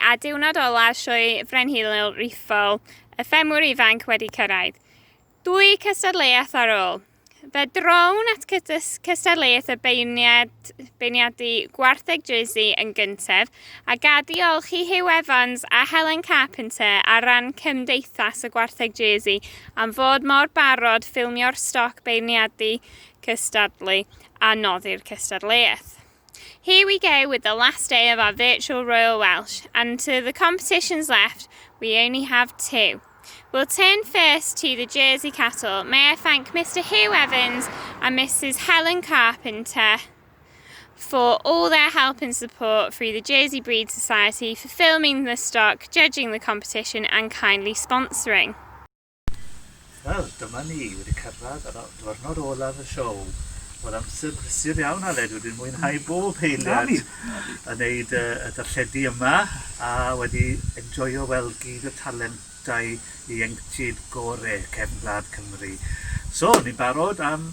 a diwrnod ola sioe frenhinol riffol, y ffermwr ifanc wedi cyrraedd. 2 cystadleuaeth ar ôl. Fe drown at cystadlaethau beirniadu gwartheg Jersey yn gyntaf a gad diolch i Hugh Evans a Helen Carpenter ar ran cymdeithas y gwartheg Jersey am fod mor barod ffilmio'r stoc beirniadu cystadlu a noddi'r cystadleuaeth. Here we go with the last day of our virtual Royal Welsh, and to the competitions left, we only have 2. We'll turn first to the Jersey cattle. May I thank Mr. Hugh Evans and Mrs. Helen Carpenter for all their help and support through the Jersey Breed Society for filming the stock, judging the competition and kindly sponsoring. Wel, dyma ni wedi cyrraedd ar diwrnod olaf y siow. Oedd amser brysur iawn Aled, wedi mwynhau bob heiliad a wneud y darlledu yma a wedi enjoyo weld gyd y talentau ieuenctid gorau cefn gwlad Cymru. So, ni'n barod am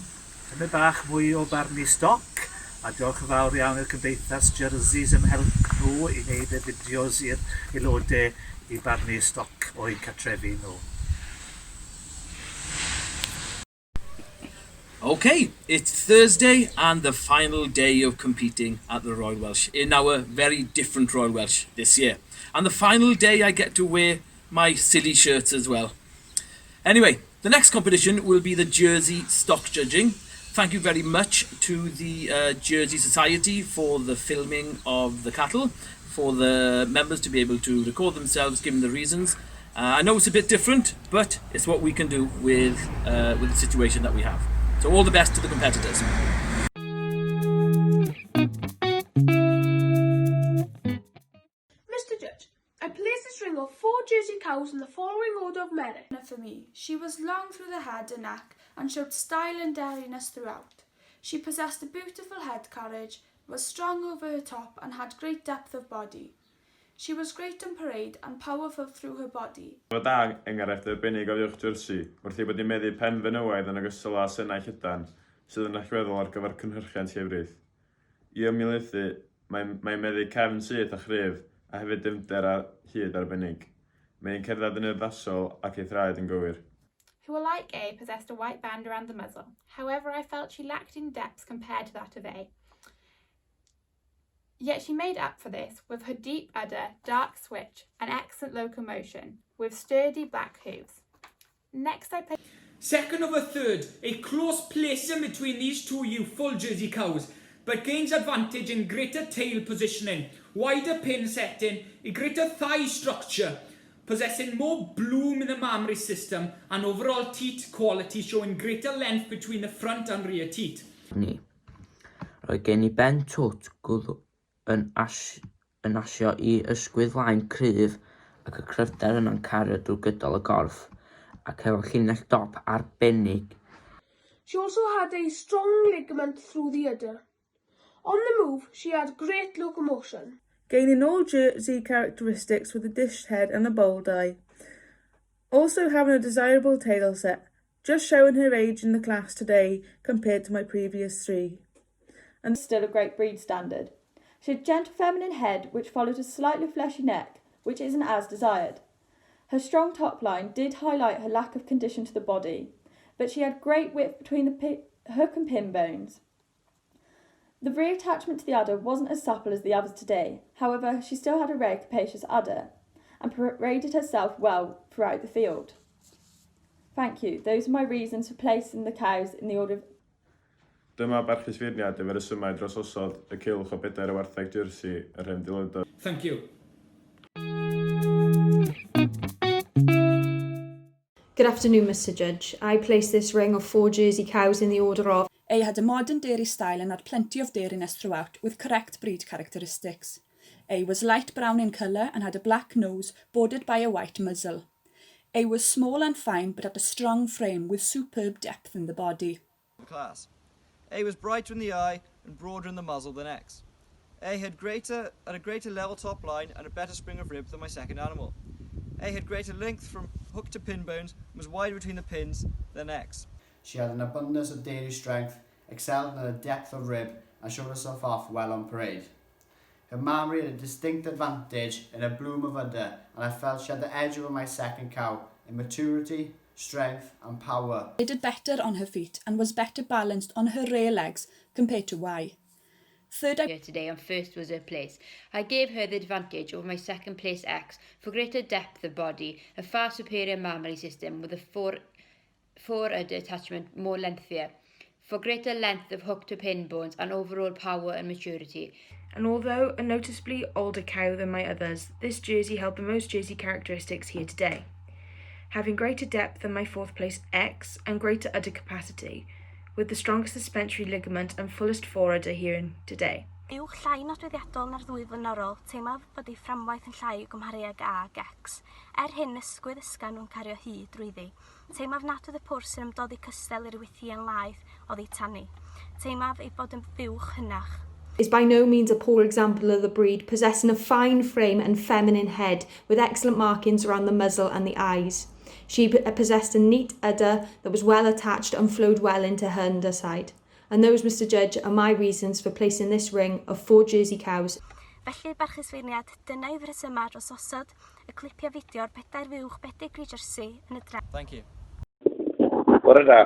hynny bach mwy o Barnu Stoc a diolch yn fawr iawn i'r Cymdeithas Jerseys am help nhw i wneud y fideos i'r aelodau i Barnu Stoc o'i cartrefi nhw. Okay, it's Thursday and the final day of competing at the Royal Welsh in our very different Royal Welsh this year. And the final day I get to wear my silly shirts as well. Anyway, the next competition will be the Jersey Stockjudging. Thank you very much to the Jersey Society for the filming of the cattle, for the members to be able to record themselves, given the reasons. I know it's a bit different, but it's what we can do with the situation that we have. So all the best to the competitors. Mr. Judge, I place this ring of 4 Jersey cows in the following order of merit. For me, she was long through the head and neck and showed style and dariness throughout. She possessed a beautiful head carriage, was strong over her top and had great depth of body. She was great on parade and powerful through her body. Mae da enghraifft arbennig o uwch Jersey wrth i wedi meddu pen fenywaidd yn ogystal â Senau Llydan sydd yn allweddol ar gyfer cynhyrchiant llefrith. I ymwneud, mae'n meddu cefn syth a chryf a hefyd dyfnder a hyd arbennig. Mae'n cerdded yn urddasol ac ei thraed yn gywir. Who, like A, possessed a white band around the muzzle. However, I felt she lacked in depth compared to that of A. Yet she made up for this with her deep udder, dark switch, and excellent locomotion, with sturdy black hooves. Next I placed... Second over third, a close placing between these two youthful Jersey cows, but gains advantage in greater tail positioning, wider pin setting, a greater thigh structure, possessing more bloom in the mammary system, and overall teat quality showing greater length between the front and rear teat. Ni. Roedd gen I ben twt gwddw yn asio I ysgwydd lain cryf ac y cryfder yna'n cario drwy gydol y gorff ac efo llinell dop arbennig. She also had a strong ligament through the udder. On the move, she had great locomotion. Gaining all Jersey characteristics with a dished head and a bold eye. Also having a desirable tail set, just showing her age in the class today compared to my previous 3. And still a great breed standard. She had a gentle feminine head which followed a slightly fleshy neck, which isn't as desired. Her strong top line did highlight her lack of condition to the body, but she had great width between the hook and pin bones. The reattachment to the udder wasn't as supple as the others today, however she still had a very capacious udder, and paraded herself well throughout the field. Thank you, those are my reasons for placing the cows in the order of... Dyma barchusfeirniad efo'r ysymau dros osod y cylch o 4 wartheg Jersey yr hen dilynod. Thank you. Good afternoon, Mr. Judge. I place this ring of 4 Jersey cows in the order of... A had a modern dairy style and had plenty of dairiness throughout, with correct breed characteristics. A was light brown in colour and had a black nose bordered by a white muzzle. A was small and fine but had a strong frame with superb depth in the body. Class. A was brighter in the eye and broader in the muzzle than X. A had a greater level top line and a better spring of rib than my second animal. A had greater length from hook to pin bones and was wider between the pins than X. She had an abundance of dairy strength, excelled in the depth of rib, and showed herself off well on parade. Her Marmary had a distinct advantage in her bloom of udder, and I felt she had the edge over my second cow in maturity, strength and power. I did better on her feet and was better balanced on her rear legs compared to Y. Third, I today and first was her place. I gave her the advantage over my second place X for greater depth of body, a far superior mammary system with a four udder attachment more lengthier, for greater length of hook to pin bones and overall power and maturity. And although a noticeably older cow than my others, this Jersey held the most Jersey characteristics here today, having greater depth than my fourth place X and greater udder capacity, with the strongest suspensory ligament and fullest forudder here today. Yw llai nodweddiadol na'r ddwy flaenorol, teimaf bod ei fframwaith yn llai o gymharu ag A ag X. Hyn ysgwydd ysgan nhw'n cario hyd drwyddi. Teimaf nad oedd y pwrs yn ymdod i cystel i'r wythien laeth oedd ei tannu. Teimaf ei bod yn fuwch hynach. Is by no means a poor example of the breed, possessing a fine frame and feminine head, with excellent markings around the muzzle and the eyes. She possessed a neat udder that was well attached and flowed well into her underside. And those, Mr Judge, are my reasons for placing this ring of 4 Jersey cows. Felly, barchusfeirniad, dyna yw rhesymau dros osod y clipio fideo o'r 4 fuwch pedigree jersey yn y drefn. Thank you. What a da.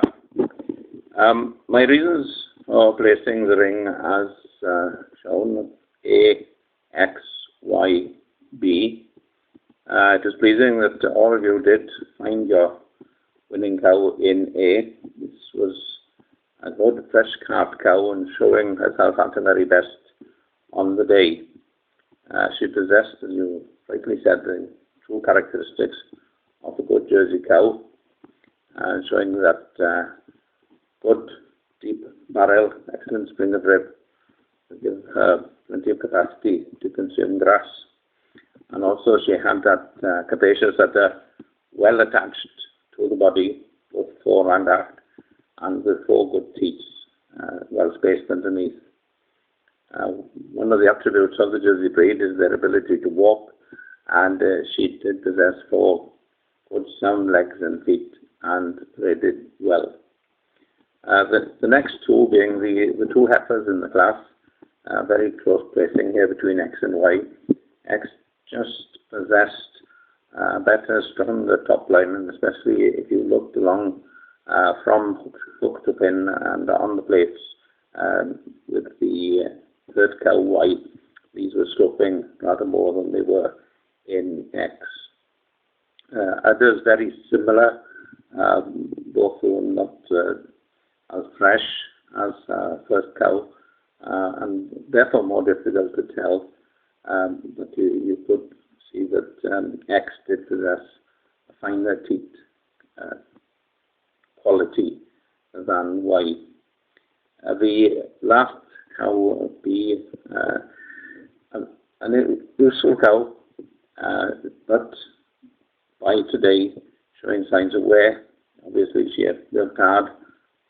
My reasons for placing the ring as shown A, X, Y, B. It is pleasing that all of you did find your winning cow in A. This was a good fresh calf cow and showing herself at her very best on the day. She possessed, as you rightly said, the true characteristics of a good Jersey cow, showing that good deep barrel, excellent spring of rib, give her plenty of capacity to consume grass. And also she had that capacious udder well attached to the body, both fore and aft, and with 4 good teats, well spaced underneath. One of the attributes of the Jersey breed is their ability to walk, and she did possess 4 good sound legs and feet, and they did well. The next 2 being the 2 heifers in the class, very close placing here between X and Y. X just possessed better, stronger top line, and especially if you looked along from hook to pin and on the plates with the third cow Y, these were sloping rather more than they were in X. Others very similar, both were not as fresh as first cow, and therefore more difficult to tell. But you could see that X did possess a finer teat quality than Y. The last cow B, an useful cow, but by today showing signs of wear. Obviously she had milked hard,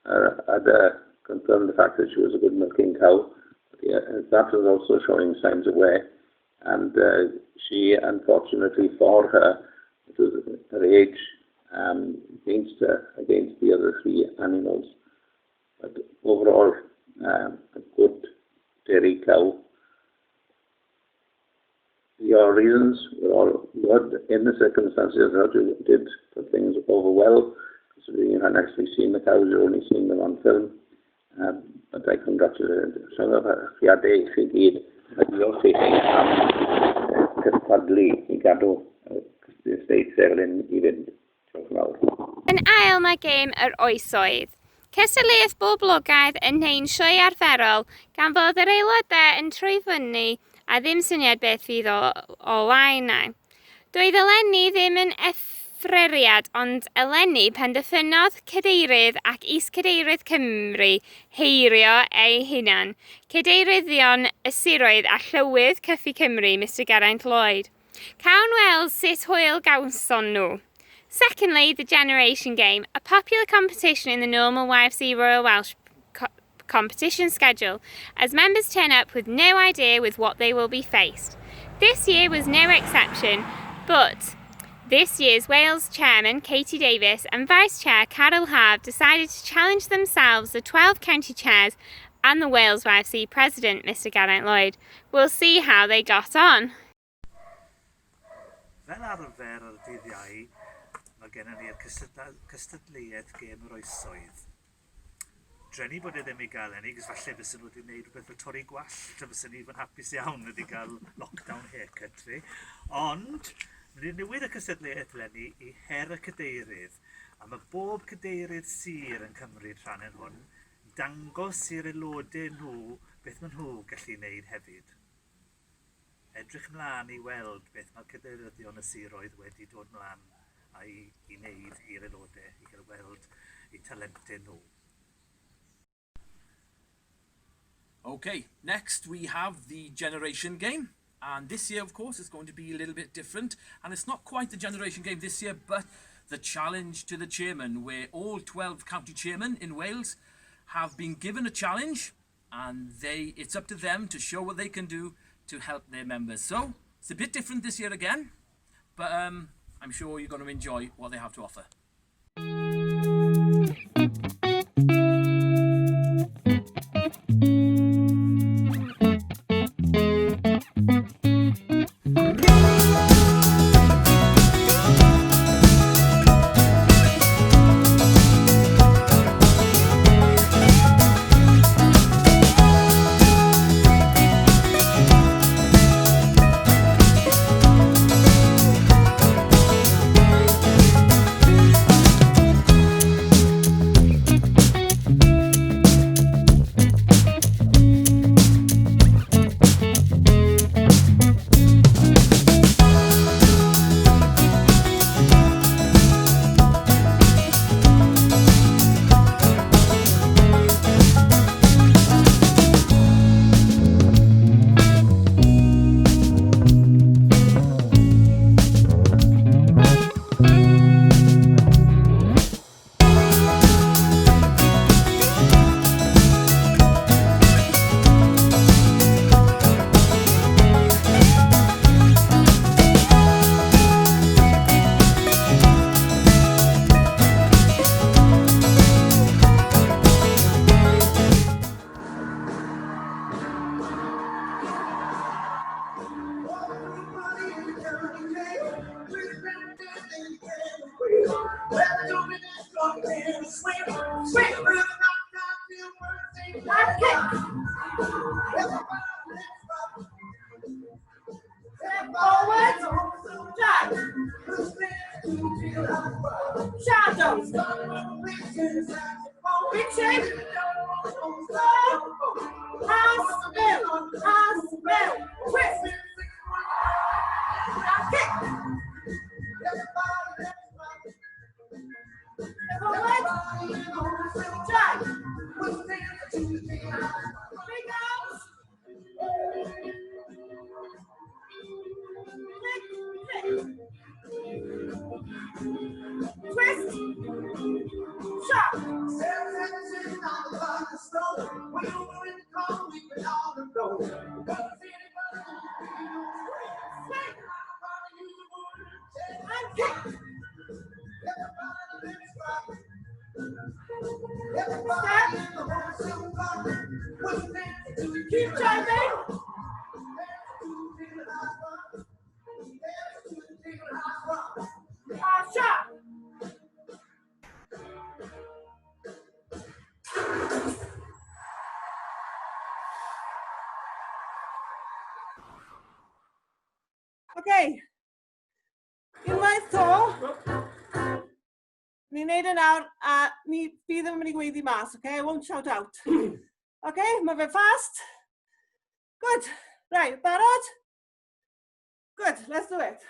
had confirmed the fact that she was a good milking cow. But yeah, that was also showing signs of wear, and she, unfortunately for her, it was her age, against the other 3 animals. But overall, a good dairy cow. Your reasons were all good in the circumstances. You did put things over well, considering you hadn't actually seen the cows, you only seen them on film. But I congratulate some of her fiade chi gyd. Ac you're taking Cystadlaethau i gadw y estate sale in I fynd. Diolch yn fawr. Yn ail mae gêm yr Oesoedd. Cystadlaethau bob logaeth yn neud sioe arferol gan fod yr aelodau yn troi fyny a ddim syniad beth fydd o wainau. Doedd eleni ddim yn effreriad, ond eleni penderfynodd Cadeirydd ac Is-Cadeirydd Cymru heirio ei hunan, Cadeiryddion y siroedd a llywydd Cyffi Cymru, Mr Geraint Lloyd. Cawn weld sut hwyl gawson nhw. Secondly, the Generation Game, a popular competition in the normal YFC Royal Welsh competition schedule, as members turn up with no idea with what they will be faced. This year was no exception, but this year's Wales Chairman, Katie Davies, and Vice Chair, Carol Harve, decided to challenge themselves, the 12 county chairs, and the Wales YFC president, Mr Geraint Lloyd. We'll see how they got on. Fel arfer ar Dydd Iau, mae gennym ni'r cystadleuaeth gêm yr Oesoedd. Drenu bod e ddim i gael enni, gos falle bys nhw wedi gwneud rhywbeth fel torri gwallt, a bys nhw even hapus iawn wedi cael lockdown haircut fi. Ond, wedi newid y cystadleuaeth lenni i her y cadeirydd, a mae bob cadeirydd sir yn cymryd rhan yn hwn, dangos i'r aelodau nhw beth maen nhw gallu wneud hefyd. Edrych mlaen i weld beth mae Cadeiryddion y siroedd wedi dod mlaen a i wneud i'r aelodau, i gael weld eu talentau nhw. Okay, next we have the generation game, and this year of course is going to be a little bit different, and it's not quite the generation game this year, but the challenge to the chairmen, where all 12 county chairmen in Wales have been given a challenge, and it's up to them to show what they can do to help their members. So it's a bit different this year again, but I'm sure you're going to enjoy what they have to offer. Okay. Unwaith to, ni'n neud e nawr a ni bydd yn mynd i gweiddi mas, okay? I won't shout out. Okay, mae fe fast. Good. Right, barod? Good, let's do it.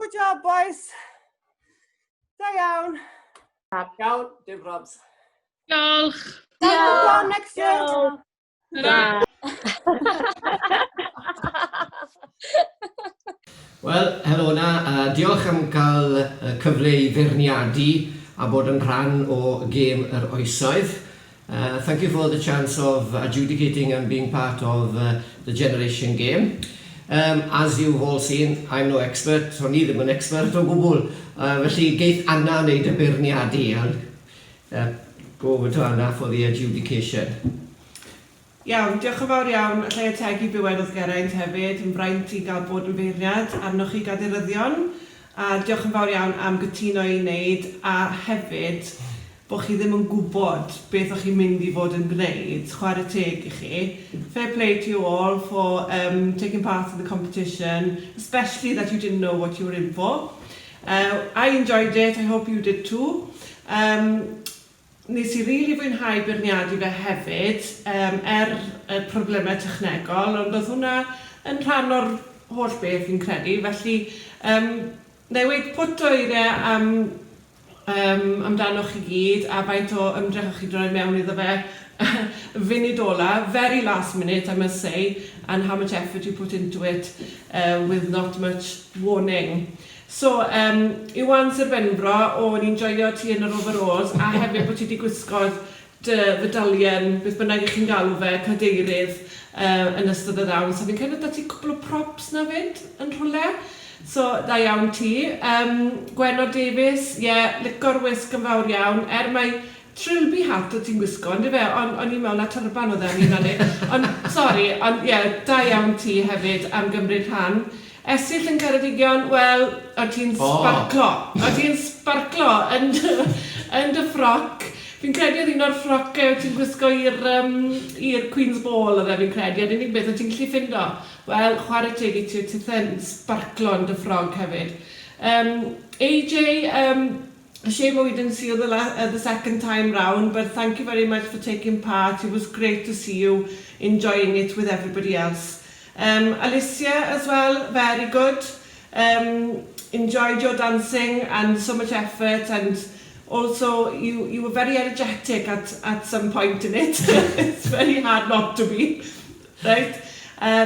Good job, boys. Da iawn. Iawn, dim probs. Diolch. Diolch. Next year. Wel, helo na, diolch am cael cyfle i feirniadu a bod yn rhan o gêm yr Oesoedd. Thank you for the chance of adjudicating and being part of the Generation game. As you've all seen, I'm no expert, so ni ddim yn expert o gwbl. Felly geith Anna wneud y beirniadu. I'll go over to Anna for the adjudication. Iawn, diolch yn fawr iawn. Lle ategu bywedodd Geraint hefyd, yn fraint i gael bod yn feirniad arnoch chi Cadeiryddion. A diolch yn fawr iawn am gytuno i wneud, a hefyd bod chi ddim yn gwybod beth o'ch chi'n mynd i fod yn gwneud, chwarae teg i chi. Fair play to you all for taking part in the competition, especially that you didn't know what you were in for. I enjoyed it, I hope you did too. Nes i rili fwynhau beirniadu fe hefyd, y problemau technegol, ond oedd hwnna yn rhan o'r holl beth fi'n credu, felly newid pwt o eiriau amdano chi gyd a faint o ymdrech o'ch chi droi mewn iddo fe funud ola, very last minute I must say, and how much effort you put into it with not much warning. So, Iwan Sir Benfro, ni'n joio ti yn yr overalls, a hefyd bod ti wedi gwisgo'r fedalion, beth bynnag chi'n galw fe, cadeirydd yn ystod y ddawn. So fi'n credu da ti cwbl o props na fyd yn rhywle. So, da iawn ti. Gwenno Davies, lico'r wisg yn fawr iawn, mai trilby hat o ti'n gwisgo, ond fe, ond i'n mewn a tyrban o dden i'n ond, sorry, ond da iawn ti hefyd am gymryd rhan. Esill yn Ceredigion, wel, o ti'n sparclo. O ti'n sparclo yn dy ffroc. Fi'n credu oedd un o'r ffroc ti'n gwisgo i'r Queen's Ball oedd fi'n credu, a unig beth o ti'n gallu ffindo. Wel, chwarae teg i ti, ti'n sparclo yn dy ffroc hefyd. AJ, a shame we didn't see you the second time round, but thank you very much for taking part. It was great to see you enjoying it with everybody else. Alicia as well, very good. Enjoyed your dancing and so much effort, and also you were very energetic at some point in it. It's very hard not to be, right?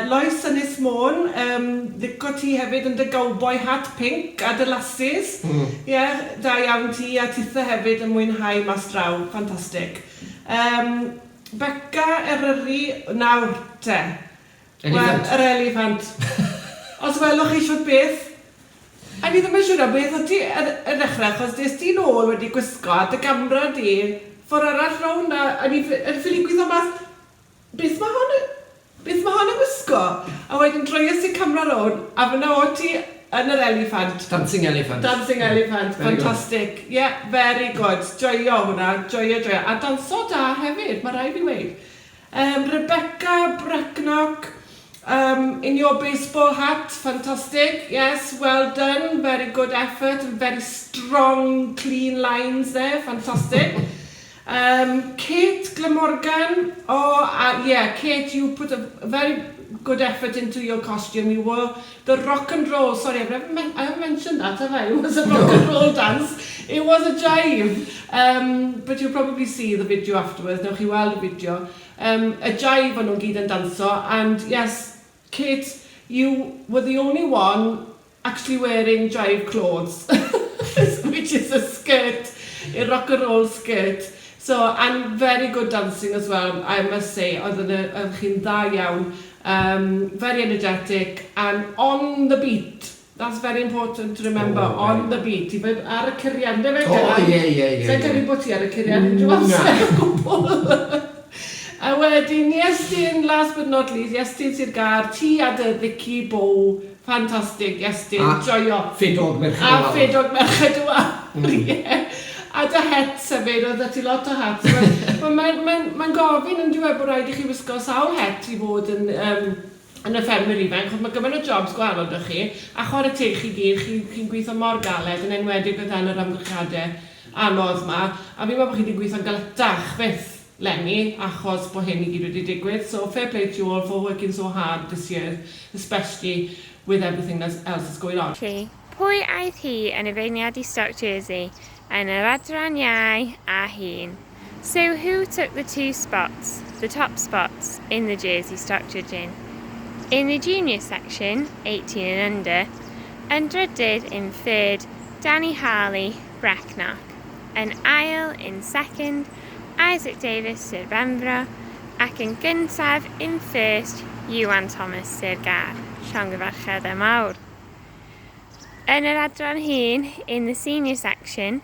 Lois Ynys Môn, ddico ti hefyd yn dy cowboy hat pink a dy lasses. Da iawn ti a titha hefyd yn mwynhau mas draw, ffantastig. Beca Eryri nawr te. Wel, yr elephant. Os welwch chi siwr beth, a ni ddim yn siŵr o beth o ti yn dechrau, achos des ti nôl wedi gwisgo, dy gamra di, ffordd arall rown, a ni ffili gweithio mas, beth mae hon yn gwisgo? A wedyn droies i camera rown, a fyna o ti yn yr elephant. Dancing elephant. Dancing elephant, fantastic. Yeah, very good. Joio hwnna, joio. A danso da hefyd, mae rai fi weid. Rebecca Brecknock, in your baseball hat, fantastic, yes, well done, very good effort, and very strong, clean lines there, fantastic. Kate Glamorgan, Kate, you put a very good effort into your costume. You wore the rock and roll. Sorry, I haven't mentioned that, have I? It was a rock and roll dance. It was a jive. But you'll probably see the video afterwards. Newch chi weld y video. A jive o'n nhw'n gyd yn danso. And yes, Kate, you were the only one actually wearing jive clothes, which is a skirt, a rock and roll skirt. So, and very good dancing as well, I must say. Oeddwn chi'n dda iawn, very energetic, and on the beat. That's very important to remember, on the beat. Ar y cyriad, neu fe gyda? Ie. Sa'n cael ei bod ti ar y cyriad, dwi'n amser o gwbl. A wedyn, Iestyn, last but not least, Iestyn sy'r gar, ti a dy ddici bow, fantastic, Iestyn, joio. Ffedog merched A ffedog merched o wal, ie. A dy het sefyd, oedd ti lot o het. Mae'n gofyn yn diwedd bod rhaid i chi wisgo sawl het i fod yn y ffermwyr ifanc, chos mae gymaint o jobs gwahanol dych chi, a chwarae teg chi gyd, chi'n gweithio mor galed, yn enwedig o dan yr amgylchiadau anodd yma, a fi'n meddwl bod chi wedi gweithio'n galetach fydd lenni, achos bod hyn i gyd wedi digwydd. So fair play to you all for working so hard this year, especially with everything else that's going on. Pwy aeth hi yn y feirniad I Stoc Jersey yn yr adran iau a hun? So who took the top spots in the Jersey Stockjudging? In the junior section, 18 and under, undrydydd in third, Dani Harley, Brecknock. Yn ail in second, Isaac Davis, Sir Benfro, ac yn gyntaf in first, Iwan Thomas, Sir Gar. Llongyfarchiad y mawr. Yn yr adran hun, in the senior section,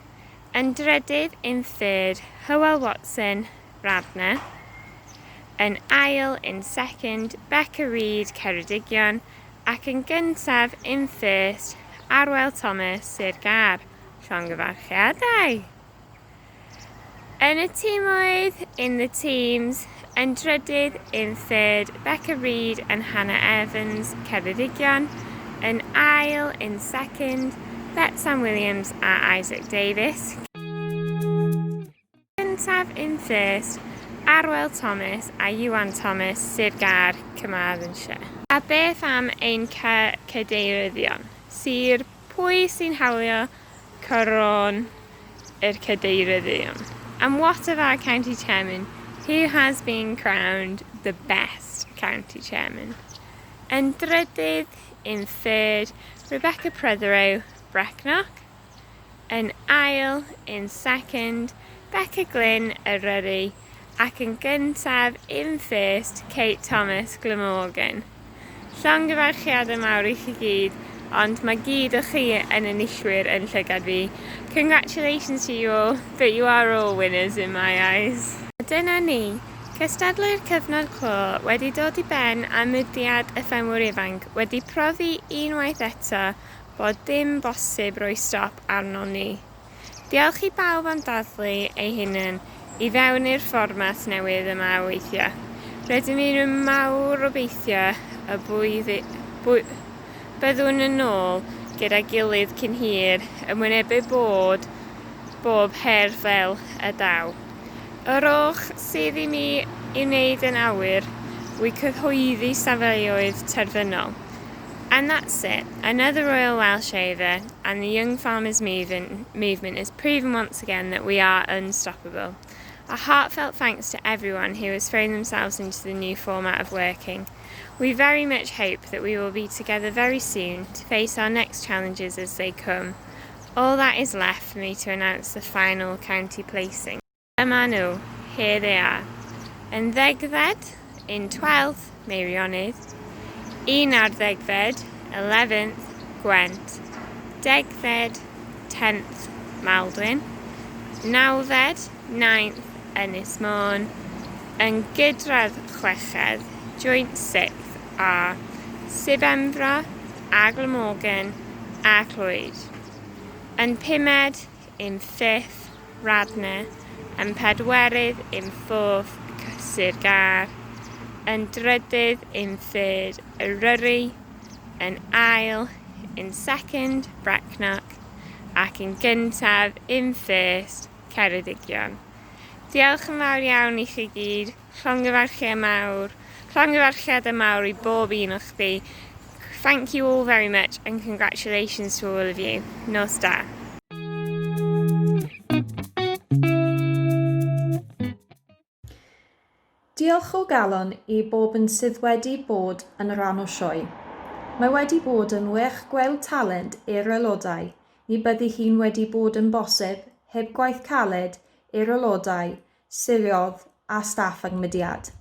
undrydydd in third, Hywel Watson, Radna. Yn ail in second, Beca Reid, Ceredigion, ac yn gyntaf in first, Arwel Thomas, Sir Gar. Llongyfarchiadau. Yn y tîmoedd, in the teams, undrydydd in third, Beca Reid and Hannah Evans, Ceredigion. Yn ail in second, Betsam Williams a Isaac Davis. Gyntaf in first, Arwel Thomas a Iwan Thomas, Sir Gar, Carmarthenshire. A beth am ein Cadeiryddion? Sir, pwy sy'n hawlio coron Cadeiryddion? And what of our county chairman? Who has been crowned the best county chairman? Yn drydydd in third, Rebecca Prothero, Brecknock. Yn ail in second, Becca Glyn, Eryri. Ac yn gyntaf in first, Kate Thomas, Glamorgan. Llongyfarchiad y mawr I chi gyd, ond mae gyd o chi yn enillwyr yn llygad fi. Congratulations to you all, but you are all winners in my eyes. Dyna ni. Cystadlau'r cyfnod clo wedi dod I ben a mudiad y ffermwyr ifanc wedi profi unwaith eto bod dim bosib roi stop arno ni. Diolch I bawb am dathlu ei hunain I fewn i'r fformat newydd yma o weithio. Rydym ni'n mawr obeithio y byddwn yn ôl gyda gilydd cyn hir yn wynebu bod bob her fel y daw. Yr och sydd I mi I wneud yn awyr, wy cyhoeddi safleoedd terfynol. And that's it, another Royal Welsh over, and the Young Farmers movement has proven once again that we are unstoppable. A heartfelt thanks to everyone who has thrown themselves into the new format of working. We very much hope that we will be together very soon to face our next challenges as they come. All that is left for me to announce the final county placing. Yma nhw, here they are. Yn ddegfed, in 12th, Meirionydd. 11th, 11th, Gwent. 10th, 10th, Maldwyn. 9th, 9th, Ynys Môn. Yn gydradd chweched, joint 6th, are Sir Benfro, a Glamorgan, a Clwyd. Yn 5th, in 5th, Radna. Yn 4th, in 4th, Sir Gar. Yn 3rd, in 3rd, Eryri. Yn ail, in 2nd, Brecknock. Ac yn gyntaf, in 1st, Ceredigion. Diolch yn fawr iawn I chi gyd, llongyfarchiad mawr, Llongyfarchiad y mawr I bob un o'ch chi. Thank you all very much and congratulations to all of you. Nos da. Diolch o galon I bob yn sydd wedi bod yn rhan o sioe. Mae wedi bod yn wych gweld talent i'r aelodau, ni byddu hi'n wedi bod yn bosib heb gwaith caled i'r aelodau, siriodd a staff yng Nghymudiad.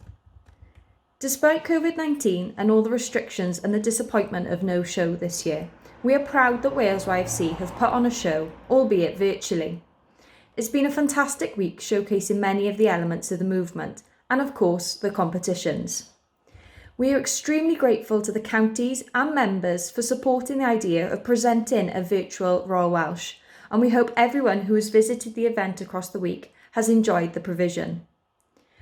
Despite COVID-19 and all the restrictions and the disappointment of no show this year, we are proud that Wales YFC have put on a show, albeit virtually. It's been a fantastic week showcasing many of the elements of the movement, and of course, the competitions. We are extremely grateful to the counties and members for supporting the idea of presenting a virtual Royal Welsh, and we hope everyone who has visited the event across the week has enjoyed the provision.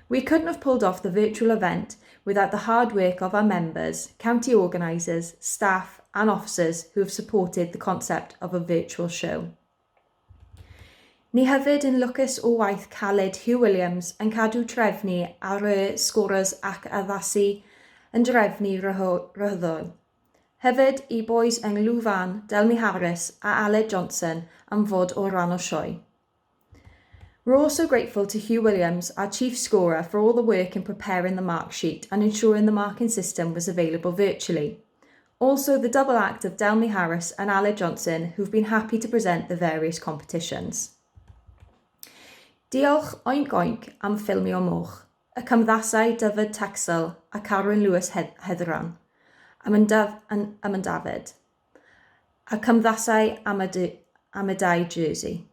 We couldn't have pulled off the virtual event without the hard work of our members, county organisers, staff and officers who have supported the concept of a virtual show. Ni hefyd yn lwcus o waith caled Hugh Williams yn cadw trefnu ar y scorers ac addasu yn drefnu rhyddol. Hefyd I boys yng Lwfan, Delmi Harris a Aled Johnson am fod o ran o sioe. We're also grateful to Hugh Williams, our chief scorer, for all the work in preparing the mark sheet and ensuring the marking system was available virtually. Also the double act of Delmi Harris and Aled Johnson, who've been happy to present the various competitions. Diolch oink oink am ffilmio moch, y cymddasau Dyfed Texel a Carwyn Lewis Heddran, am yn David, a cymddasau am y dau jersey.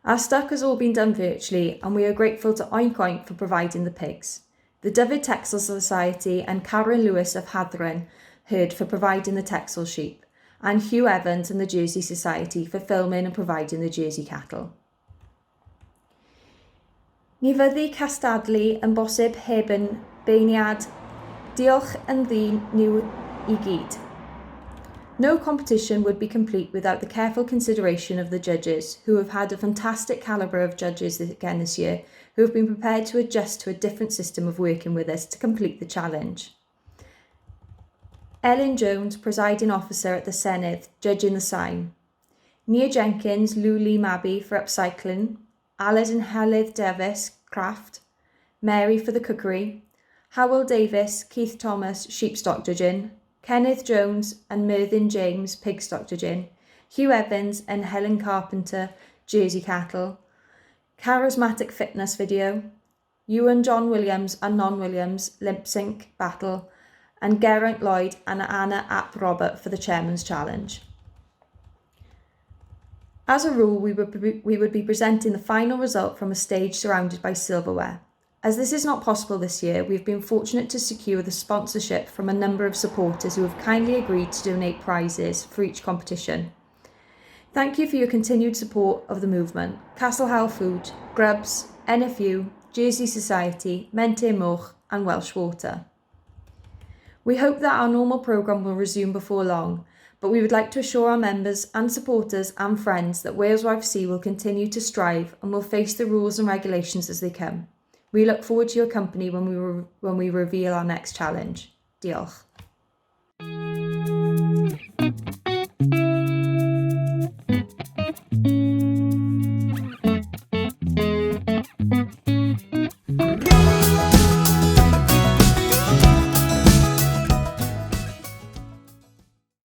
Our Stoc has all been done virtually and we are grateful to Oink Oink for providing the pigs. The Dyfed Texel Society and Carwyn Lewis of Hadron Herd for providing the Texel sheep, and Hugh Evans and the Jersey Society for filming and providing the Jersey cattle. Ni fyddu cystadlu yn bosib heb yn beirniad. Diolch yn ddyn I gyd. No competition would be complete without the careful consideration of the judges, who have had a fantastic calibre of judges again this year, who have been prepared to adjust to a different system of working with us to complete the challenge. Ellen Jones, presiding officer at the Senedd, judging the sign. Nia Jenkins, Lou Lee Mabby for upcycling. Aled and Helydd Davis, craft. Mary for the cookery. Howell Davis, Keith Thomas, sheep Stockjudging. Kenneth Jones and Mervyn James, pig Stockjudging. Hugh Evans and Helen Carpenter, Jersey cattle. Charismatic fitness video. Ewan John Williams and Non-Williams, lip sync battle. And Geraint Lloyd and Anna Ap Robert for the Chairmen's challenge. As a rule, we would be presenting the final result from a stage surrounded by silverware. As this is not possible this year, we've been fortunate to secure the sponsorship from a number of supporters who have kindly agreed to donate prizes for each competition. Thank you for your continued support of the movement. Castle Howell Food, Grubs, NFU, Jersey Society, Mente Moch and Welsh Water. We hope that our normal programme will resume before long, but we would like to assure our members and supporters and friends that Wales YFC will continue to strive and will face the rules and regulations as they come. We look forward to your company when we reveal our next challenge. Diolch.